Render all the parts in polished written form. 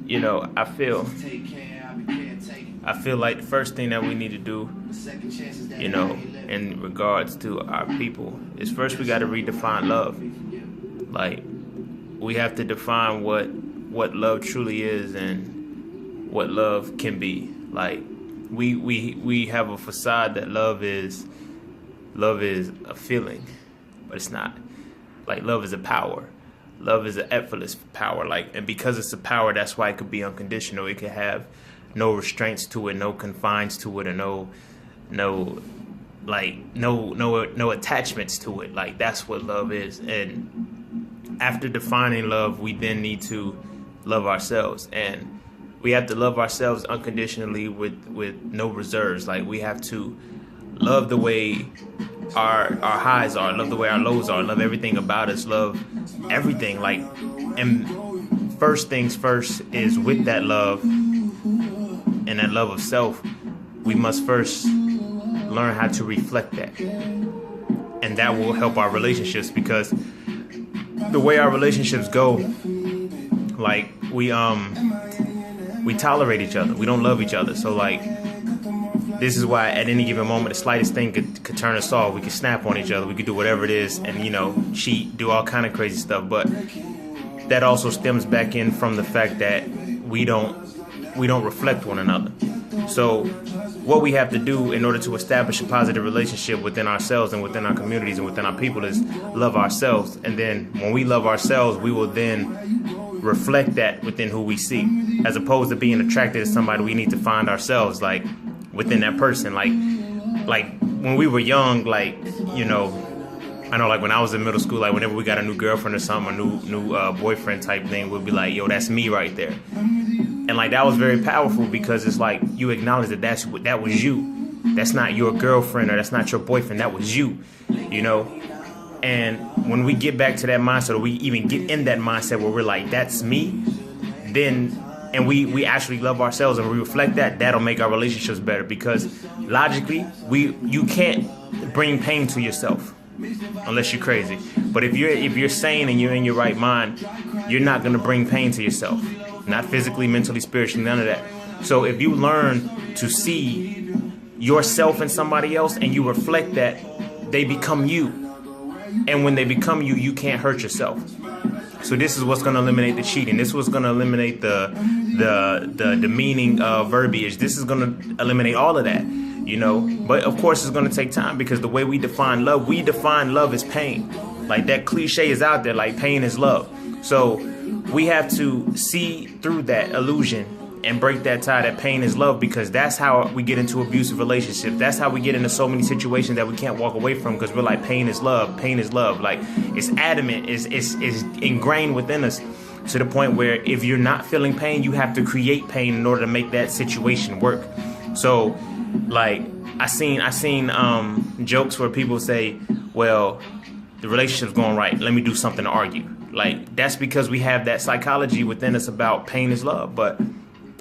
you know, I feel like the first thing that we need to do, you know, in regards to our people is first we got to redefine love. Like, we have to define what love truly is and what love can be. Like, we have a facade that love is a feeling, but it's not. Like, love is a power. Love is an effortless power. Like, and because it's a power, that's why it could be unconditional. It could have no restraints to it, no confines to it, or no attachments to it. Like, that's what love is. And after defining love, we then need to love ourselves, and we have to love ourselves unconditionally with no reserves. Like, we have to love the way our highs are, love the way our lows are, love everything about us, love everything. Like, and first things first is with that love and that love of self, we must first learn how to reflect that, and that will help our relationships, because the way our relationships go, like, we tolerate each other, we don't love each other. So, like, this is why at any given moment, the slightest thing could turn us off. We could snap on each other, we could do whatever it is, and, you know, cheat, do all kind of crazy stuff. But that also stems back in from the fact that we don't reflect one another. So what we have to do in order to establish a positive relationship within ourselves and within our communities and within our people is love ourselves. And then when we love ourselves, we will then reflect that within who we see. As opposed to being attracted to somebody, we need to find ourselves, like, within that person. Like when we were young, like, you know, I know, like, when I was in middle school, like, whenever we got a new girlfriend or something, a new boyfriend type thing, we'd be like, yo, that's me right there. And, like, that was very powerful, because it's like you acknowledge that that was you. That's not your girlfriend, or that's not your boyfriend. That was you, you know. And when we get back to that mindset, or we even get in that mindset where we're like, that's me, then, and we actually love ourselves and we reflect that, that'll make our relationships better. Because logically, you can't bring pain to yourself unless you're crazy. But if you're sane and you're in your right mind, you're not going to bring pain to yourself. Not physically, mentally, spiritually, none of that. So if you learn to see yourself in somebody else and you reflect that, they become you. And when they become you, you can't hurt yourself. So this is what's going to eliminate the cheating. This is what's going to eliminate the demeaning verbiage. This is going to eliminate all of that, you know. But of course, it's going to take time, because the way we define love as pain. Like, that cliche is out there, like, pain is love. So we have to see through that illusion and break that tie that pain is love, because that's how we get into abusive relationships. That's how we get into so many situations that we can't walk away from, because we're like, pain is love, pain is love. Like, it's adamant, it's ingrained within us, to the point where if you're not feeling pain, you have to create pain in order to make that situation work. So, like, I seen jokes where people say, well, the relationship's going right, let me do something to argue. Like, that's because we have that psychology within us about pain is love, but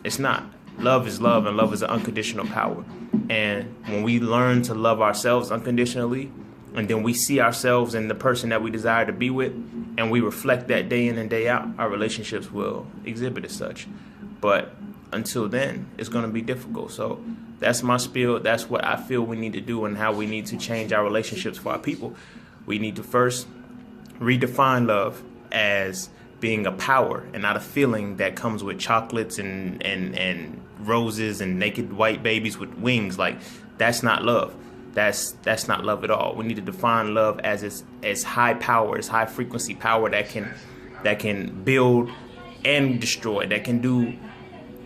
it's not. Love is love, and love is an unconditional power. And when we learn to love ourselves unconditionally, and then we see ourselves in the person that we desire to be with, and we reflect that day in and day out, our relationships will exhibit as such. But until then, it's going to be difficult. So that's my spiel. That's what I feel we need to do, and how we need to change our relationships for our people. We need to first redefine love as being a power and not a feeling that comes with chocolates and roses and naked white babies with wings. Like, that's not love. That's not love at all. We need to define love as high power, as high frequency power that can build and destroy, that can do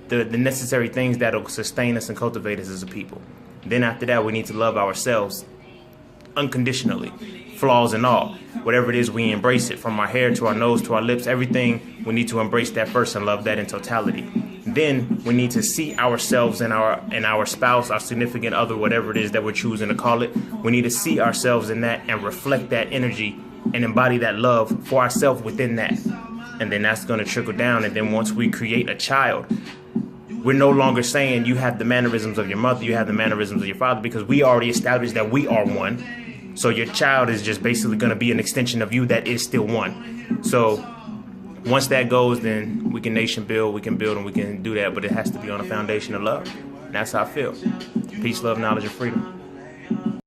the necessary things that'll sustain us and cultivate us as a people. Then after that, we need to love ourselves unconditionally, flaws and all. Whatever it is, we embrace it, from our hair to our nose to our lips, everything. We need to embrace that first and love that in totality. Then we need to see ourselves and our spouse, our significant other, whatever it is that we're choosing to call it. We need to see ourselves in that and reflect that energy and embody that love for ourselves within that. And then that's going to trickle down. And then once we create a child, we're no longer saying you have the mannerisms of your mother, you have the mannerisms of your father, because we already established that we are one. So your child is just basically going to be an extension of you that is still one. So once that goes, then we can nation build, we can build, and we can do that. But it has to be on a foundation of love. And that's how I feel. Peace, love, knowledge, and freedom.